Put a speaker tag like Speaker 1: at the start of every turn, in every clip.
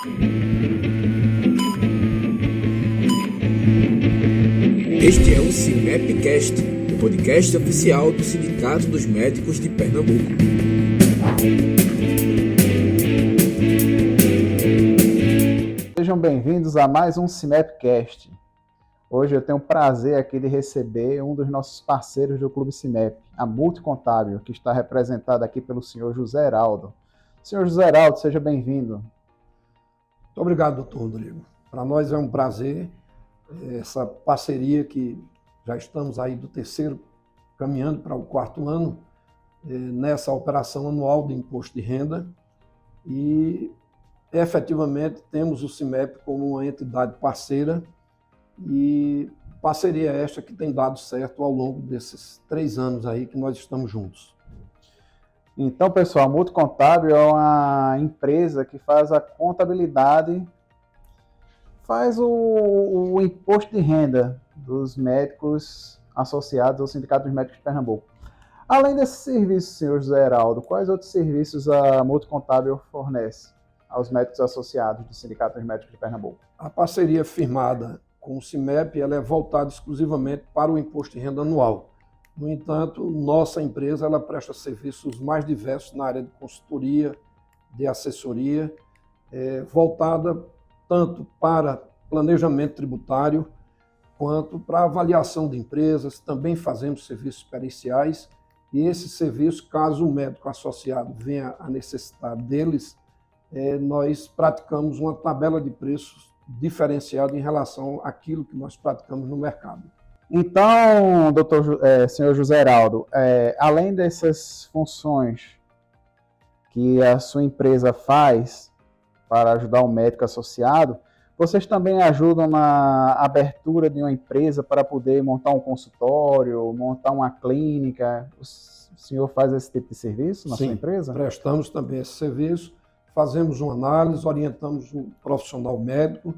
Speaker 1: Este é o CIMEPcast, o podcast oficial do Sindicato dos Médicos de Pernambuco.
Speaker 2: Sejam bem-vindos a mais um CIMEPcast. Hoje eu tenho o prazer aqui de receber um dos nossos parceiros do Clube CIMEP, a Multicontábil, que está representada aqui pelo senhor José Heraldo. Senhor José Heraldo, seja bem-vindo.
Speaker 3: Muito obrigado, doutor Rodrigo. Para nós é um prazer essa parceria que já estamos aí do terceiro, caminhando para o quarto ano, nessa operação anual de imposto de renda e efetivamente temos o CIMEP como uma entidade parceira e parceria esta que tem dado certo ao longo desses 3 anos aí que nós estamos juntos.
Speaker 2: Então, pessoal, a Multicontábil é uma empresa que faz a contabilidade, faz o imposto de renda dos médicos associados ao Sindicato dos Médicos de Pernambuco. Além desse serviço, senhor José Heraldo, quais outros serviços a Multicontábil fornece aos médicos associados do Sindicato dos Médicos de Pernambuco?
Speaker 3: A parceria firmada com o CIMEP ela é voltada exclusivamente para o imposto de renda anual. No entanto, nossa empresa ela presta serviços mais diversos na área de consultoria, de assessoria, voltada tanto para planejamento tributário, quanto para avaliação de empresas. Também fazemos serviços periciais e esses serviços, caso o médico associado venha a necessitar deles, nós praticamos uma tabela de preços diferenciada em relação àquilo que nós praticamos no mercado.
Speaker 2: Então, senhor José Heraldo, além dessas funções que a sua empresa faz para ajudar o médico associado, vocês também ajudam na abertura de uma empresa para poder montar um consultório, montar uma clínica? O senhor faz esse tipo de serviço na sua empresa?
Speaker 3: Sim, prestamos também esse serviço, fazemos uma análise, orientamos o profissional médico,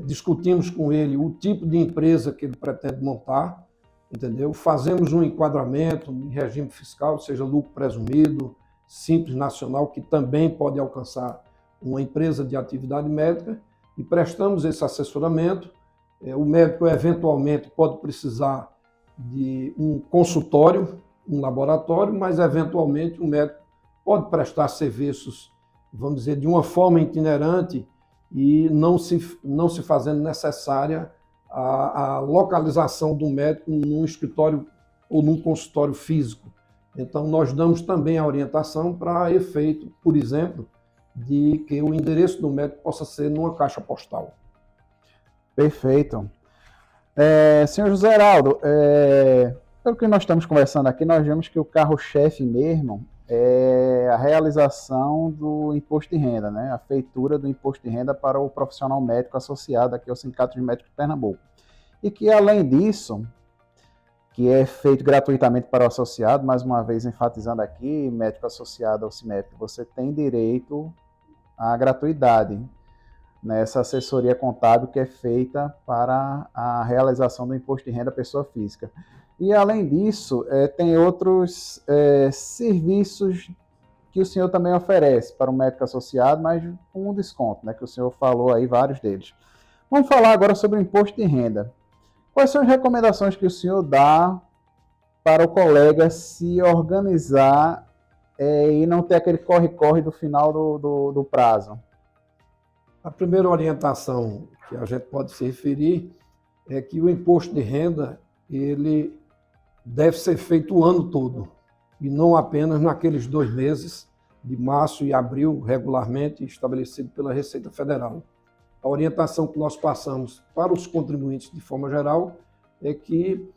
Speaker 3: discutimos com ele o tipo de empresa que ele pretende montar, entendeu? Fazemos um enquadramento em regime fiscal, seja lucro presumido, simples nacional, que também pode alcançar uma empresa de atividade médica, e prestamos esse assessoramento. O médico eventualmente pode precisar de um consultório, um laboratório, mas eventualmente o médico pode prestar serviços, vamos dizer, de uma forma itinerante e não se fazendo necessária a localização do médico num escritório ou num consultório físico. Então, nós damos também a orientação para efeito, por exemplo, de que o endereço do médico possa ser numa caixa postal.
Speaker 2: Perfeito. Senhor José Heraldo, pelo que nós estamos conversando aqui, nós vemos que o carro-chefe mesmo é a realização do imposto de renda, né? A feitura do imposto de renda para o profissional médico associado aqui ao Sindicato dos Médicos de Pernambuco. E que, além disso, que é feito gratuitamente para o associado, mais uma vez enfatizando aqui, médico associado ao CIMEP, você tem direito à gratuidade nessa assessoria contábil que é feita para a realização do imposto de renda à pessoa física. E, além disso, tem outros serviços que o senhor também oferece para o médico associado, mas com um desconto, né, que o senhor falou aí, vários deles. Vamos falar agora sobre o imposto de renda. Quais são as recomendações que o senhor dá para o colega se organizar e não ter aquele corre-corre do final do prazo?
Speaker 3: A primeira orientação que a gente pode se referir é que o imposto de renda ele deve ser feito o ano todo e não apenas naqueles 2 meses de março e abril, regularmente estabelecido pela Receita Federal. A orientação que nós passamos para os contribuintes de forma geral é que,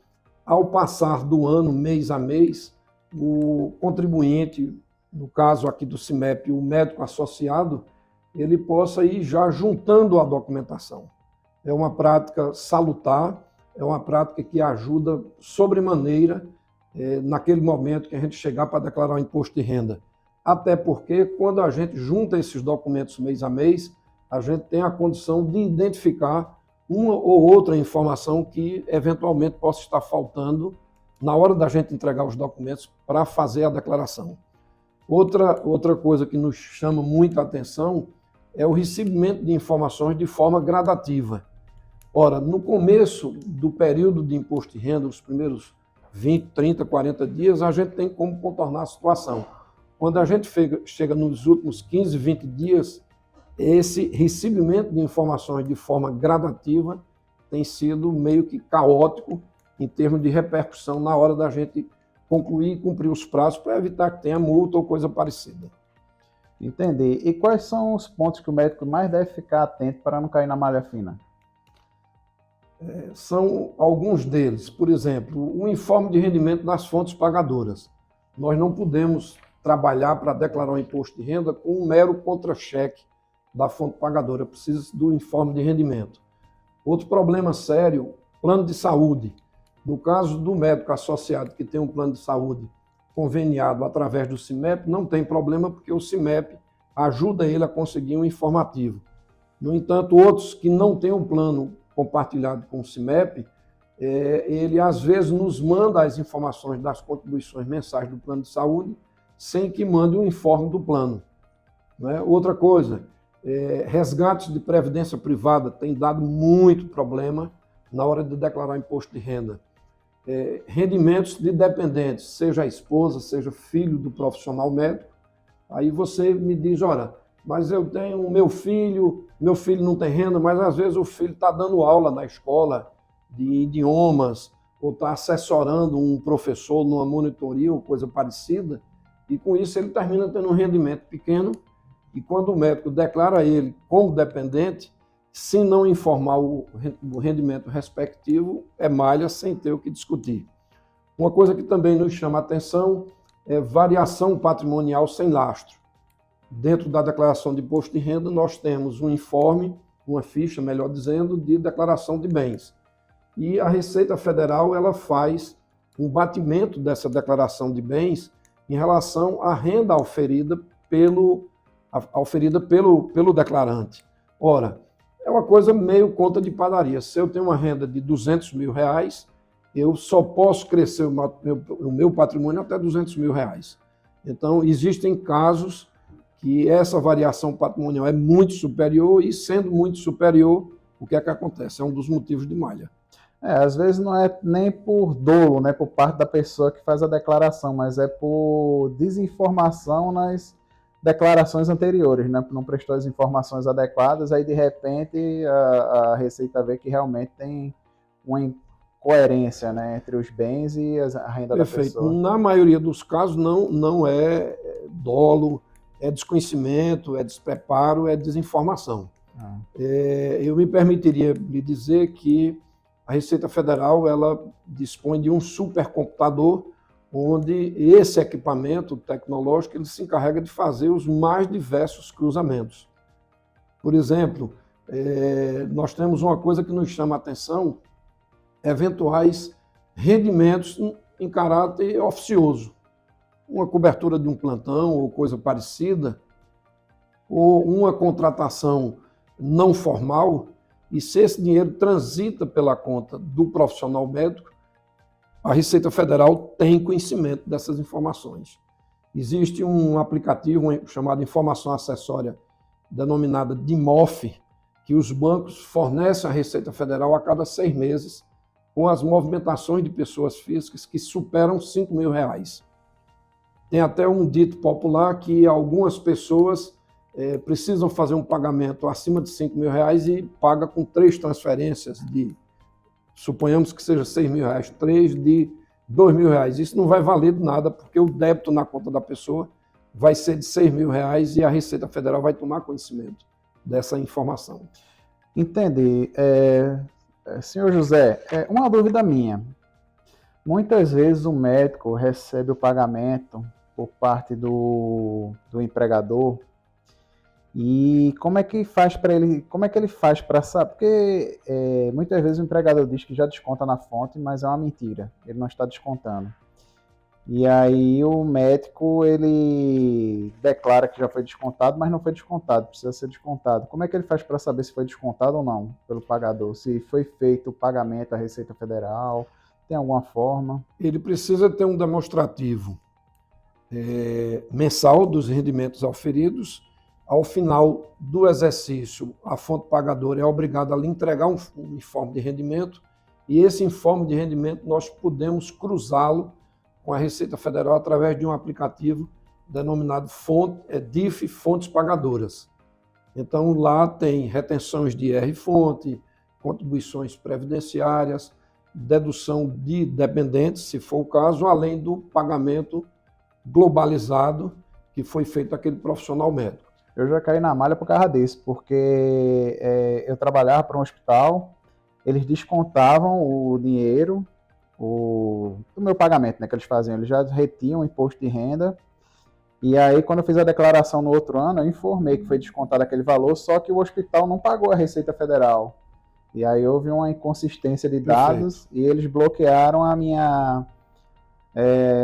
Speaker 3: ao passar do ano, mês a mês, o contribuinte, no caso aqui do CIMEP, o médico associado, ele possa ir já juntando a documentação. É uma prática salutar, é uma prática que ajuda sobremaneira naquele momento que a gente chegar para declarar o imposto de renda. Até porque, quando a gente junta esses documentos mês a mês, a gente tem a condição de identificar uma ou outra informação que eventualmente possa estar faltando na hora da gente entregar os documentos para fazer a declaração. Outra coisa que nos chama muita atenção é o recebimento de informações de forma gradativa. Ora, no começo do período de imposto de renda, os primeiros 20, 30, 40 dias, a gente tem como contornar a situação. Quando a gente chega nos últimos 15, 20 dias, esse recebimento de informações de forma gradativa tem sido meio que caótico em termos de repercussão na hora da gente concluir e cumprir os prazos para evitar que tenha multa ou coisa parecida.
Speaker 2: Entendi. E quais são os pontos que o médico mais deve ficar atento para não cair na malha fina?
Speaker 3: São alguns deles. Por exemplo, o informe de rendimento das fontes pagadoras. Nós não podemos trabalhar para declarar o imposto de renda com um mero contra-cheque da fonte pagadora. Precisa do informe de rendimento. Outro problema sério, plano de saúde. No caso do médico associado que tem um plano de saúde conveniado através do CIMEP, não tem problema porque o CIMEP ajuda ele a conseguir um informativo. No entanto, outros que não têm um plano compartilhado com o CIMEP, ele às vezes nos manda as informações das contribuições mensais do plano de saúde sem que mande um informe do plano. Outra coisa, resgates de previdência privada tem dado muito problema na hora de declarar imposto de renda. Rendimentos de dependentes, seja a esposa, seja filho do profissional médico, aí você me diz, olha, mas eu tenho meu filho não tem renda, mas às vezes o filho está dando aula na escola de idiomas, ou está assessorando um professor numa monitoria ou coisa parecida, e com isso ele termina tendo um rendimento pequeno, e quando o médico declara ele como dependente, se não informar o rendimento respectivo, é malha sem ter o que discutir. Uma coisa que também nos chama a atenção é variação patrimonial sem lastro. Dentro da declaração de imposto de renda, nós temos um informe, uma ficha, melhor dizendo, de declaração de bens. E a Receita Federal ela faz um batimento dessa declaração de bens em relação à renda auferida pelo declarante. Ora, é uma coisa meio conta de padaria. Se eu tenho uma renda de R$200 mil, eu só posso crescer o meu patrimônio até R$200 mil. Então, existem casos que essa variação patrimonial é muito superior e, sendo muito superior, o que é que acontece? É um dos motivos de malha.
Speaker 2: Às vezes não é nem por dolo, né, por parte da pessoa que faz a declaração, mas é por desinformação nas declarações anteriores, né? Não prestou as informações adequadas, aí de repente a Receita vê que realmente tem uma incoerência, né, entre os bens e a renda da pessoa.
Speaker 3: Na maioria dos casos não é dolo, é desconhecimento, é despreparo, é desinformação. Eu me permitiria lhe dizer que a Receita Federal ela dispõe de um supercomputador onde esse equipamento tecnológico ele se encarrega de fazer os mais diversos cruzamentos. Por exemplo, nós temos uma coisa que nos chama a atenção, eventuais rendimentos em caráter oficioso. Uma cobertura de um plantão ou coisa parecida, ou uma contratação não formal, e se esse dinheiro transita pela conta do profissional médico, a Receita Federal tem conhecimento dessas informações. Existe um aplicativo chamado Informação Acessória, denominada DIMOF, que os bancos fornecem à Receita Federal a cada 6 meses, com as movimentações de pessoas físicas que superam R$5 mil. Tem até um dito popular que algumas pessoas precisam fazer um pagamento acima de R$5 mil e paga com 3 transferências de, suponhamos que seja R$6 mil, 3 de R$2 mil. Isso não vai valer de nada, porque o débito na conta da pessoa vai ser de R$6 mil e a Receita Federal vai tomar conhecimento dessa informação.
Speaker 2: Entendi. Senhor José, uma dúvida minha. Muitas vezes o médico recebe o pagamento por parte do empregador. E como é que faz para ele? Como é que ele faz para saber? Porque muitas vezes o empregador diz que já desconta na fonte, mas é uma mentira. Ele não está descontando. E aí o médico ele declara que já foi descontado, mas não foi descontado, precisa ser descontado. Como é que ele faz para saber se foi descontado ou não pelo pagador? Se foi feito o pagamento à Receita Federal? Tem alguma forma?
Speaker 3: Ele precisa ter um demonstrativo mensal dos rendimentos auferidos, ao final do exercício, a fonte pagadora é obrigada a lhe entregar um informe de rendimento, e esse informe de rendimento nós podemos cruzá-lo com a Receita Federal através de um aplicativo denominado DIF Fontes Pagadoras. Então lá tem retenções de IR-fonte, contribuições previdenciárias, dedução de dependentes, se for o caso, além do pagamento globalizado que foi feito àquele profissional médico.
Speaker 2: Eu já caí na malha por causa disso, porque eu trabalhava para um hospital, eles descontavam o dinheiro do meu pagamento, né, que eles faziam. Eles já retiam o imposto de renda, e aí quando eu fiz a declaração no outro ano, eu informei que foi descontado aquele valor, só que o hospital não pagou a Receita Federal. E aí houve uma inconsistência de dados. Perfeito. E eles bloquearam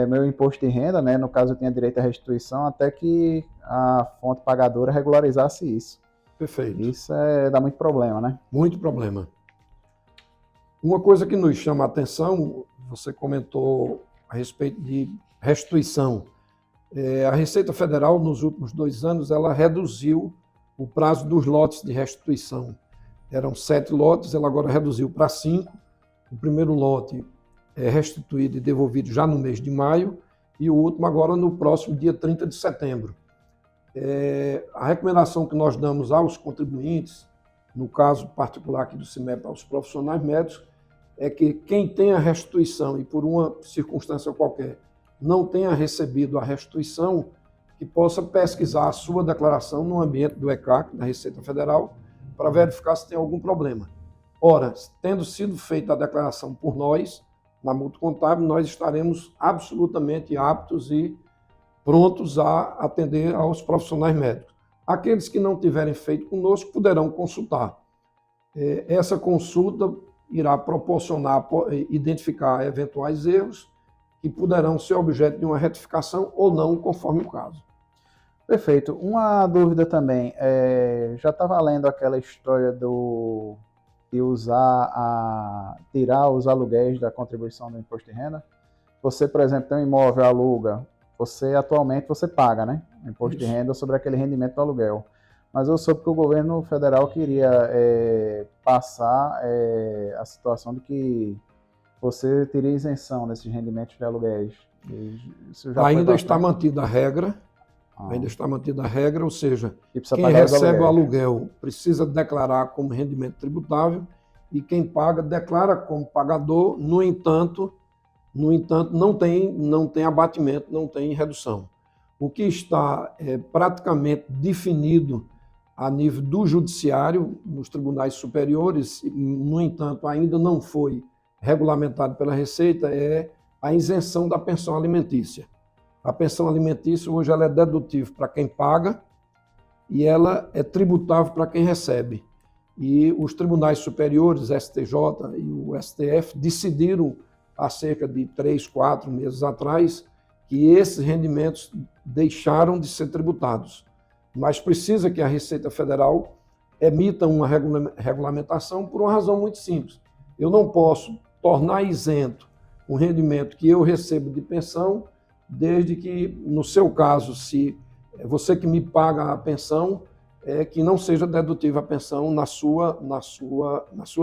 Speaker 2: meu imposto de renda, né? No caso eu tinha direito à restituição, até que a fonte pagadora regularizasse isso.
Speaker 3: Perfeito.
Speaker 2: Isso dá muito problema, né?
Speaker 3: Muito problema. Uma coisa que nos chama a atenção, você comentou a respeito de restituição. A Receita Federal, nos últimos 2 anos, ela reduziu o prazo dos lotes de restituição. Eram 7 lotes, ela agora reduziu para 5. O primeiro lote é restituído e devolvido já no mês de maio, e o último agora no próximo dia 30 de setembro. A recomendação que nós damos aos contribuintes, no caso particular aqui do CIMEP, aos profissionais médicos, é que quem tem a restituição e por uma circunstância qualquer não tenha recebido a restituição, que possa pesquisar a sua declaração no ambiente do ECAC, da Receita Federal, para verificar se tem algum problema. Ora, tendo sido feita a declaração por nós, na Mútuo Contábil, nós estaremos absolutamente aptos e prontos a atender aos profissionais médicos. Aqueles que não tiverem feito conosco poderão consultar. Essa consulta irá proporcionar, identificar eventuais erros que poderão ser objeto de uma retificação ou não, conforme o caso.
Speaker 2: Perfeito. Uma dúvida também, já está valendo aquela história de tirar os aluguéis da contribuição do imposto de renda? Você, por exemplo, tem um imóvel, aluga, atualmente você paga, né? O imposto de renda sobre aquele rendimento do aluguel. Mas eu soube que o governo federal queria passar a situação de que você teria isenção nesses rendimentos de aluguéis.
Speaker 3: Ainda está mantida a regra. Ainda está mantida a regra, ou seja, quem recebe o aluguel precisa declarar como rendimento tributável e quem paga declara como pagador, no entanto não tem abatimento, não tem redução. O que está praticamente definido a nível do judiciário, nos tribunais superiores, no entanto ainda não foi regulamentado pela Receita, é a isenção da pensão alimentícia. A pensão alimentícia hoje ela é dedutível para quem paga e ela é tributável para quem recebe. E os tribunais superiores, STJ e o STF, decidiram há cerca de 3, 4 meses atrás que esses rendimentos deixaram de ser tributados. Mas precisa que a Receita Federal emita uma regulamentação por uma razão muito simples. Eu não posso tornar isento um rendimento que eu recebo de pensão, desde que, no seu caso, se você que me paga a pensão, que não seja dedutível a pensão na sua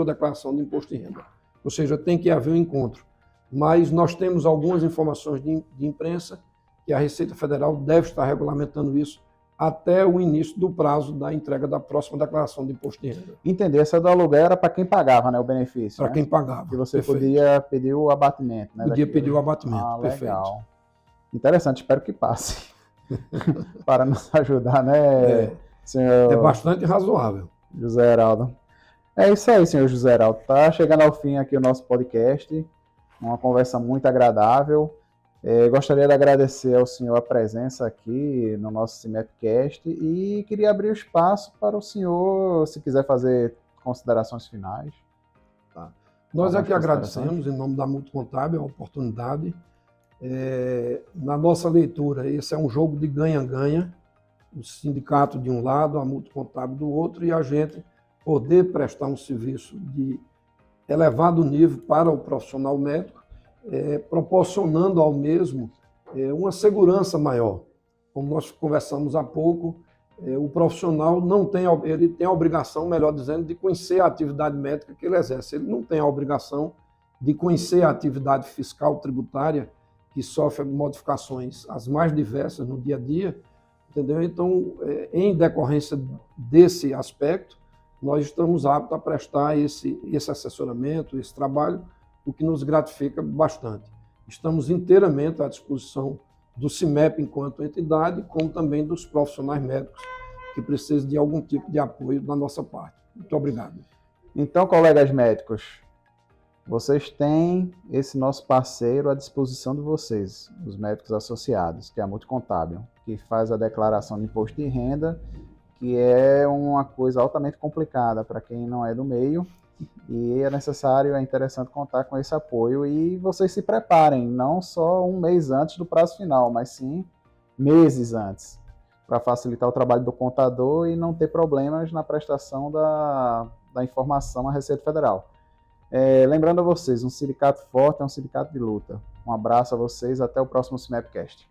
Speaker 3: declaração de imposto de renda. Ou seja, tem que haver um encontro. Mas nós temos algumas informações de imprensa que a Receita Federal deve estar regulamentando isso até o início do prazo da entrega da próxima declaração de imposto de renda.
Speaker 2: Entendi. Essa do aluguel era para quem pagava, né, o benefício?
Speaker 3: Para quem pagava.
Speaker 2: Que você podia pedir o abatimento, né?
Speaker 3: Podia pedir o abatimento, perfeito.
Speaker 2: Legal. Interessante, espero que passe. Para nos ajudar, né, senhor?
Speaker 3: É bastante razoável.
Speaker 2: José Heraldo. É isso aí, senhor José Heraldo. Está chegando ao fim aqui o nosso podcast. Uma conversa muito agradável. Gostaria de agradecer ao senhor a presença aqui no nosso CIMEPcast e queria abrir o espaço para o senhor, se quiser fazer considerações finais.
Speaker 3: Tá. Nós aqui agradecemos, em nome da Mútuo Contábil, a oportunidade. Na nossa leitura, esse é um jogo de ganha-ganha, o sindicato de um lado, a Mútuo Contábil do outro, e a gente poder prestar um serviço de elevado nível para o profissional médico, proporcionando ao mesmo uma segurança maior. Como nós conversamos há pouco, o profissional não tem, ele tem a obrigação, melhor dizendo, de conhecer a atividade médica que ele exerce. Ele não tem a obrigação de conhecer a atividade fiscal tributária, que sofre modificações as mais diversas no dia a dia, entendeu? Então, em decorrência desse aspecto, nós estamos aptos a prestar esse assessoramento, esse trabalho, o que nos gratifica bastante. Estamos inteiramente à disposição do CIMEP enquanto entidade, como também dos profissionais médicos que precisam de algum tipo de apoio da nossa parte. Muito obrigado.
Speaker 2: Então, colegas médicos, vocês têm esse nosso parceiro à disposição de vocês, os médicos associados, que é a Multicontábil, que faz a declaração de imposto de renda, que é uma coisa altamente complicada para quem não é do meio, e é necessário, é interessante contar com esse apoio, e vocês se preparem, não só um mês antes do prazo final, mas sim meses antes, para facilitar o trabalho do contador e não ter problemas na prestação da informação à Receita Federal. Lembrando a vocês, um sindicato forte é um sindicato de luta. Um abraço a vocês, até o próximo CIMEPcast.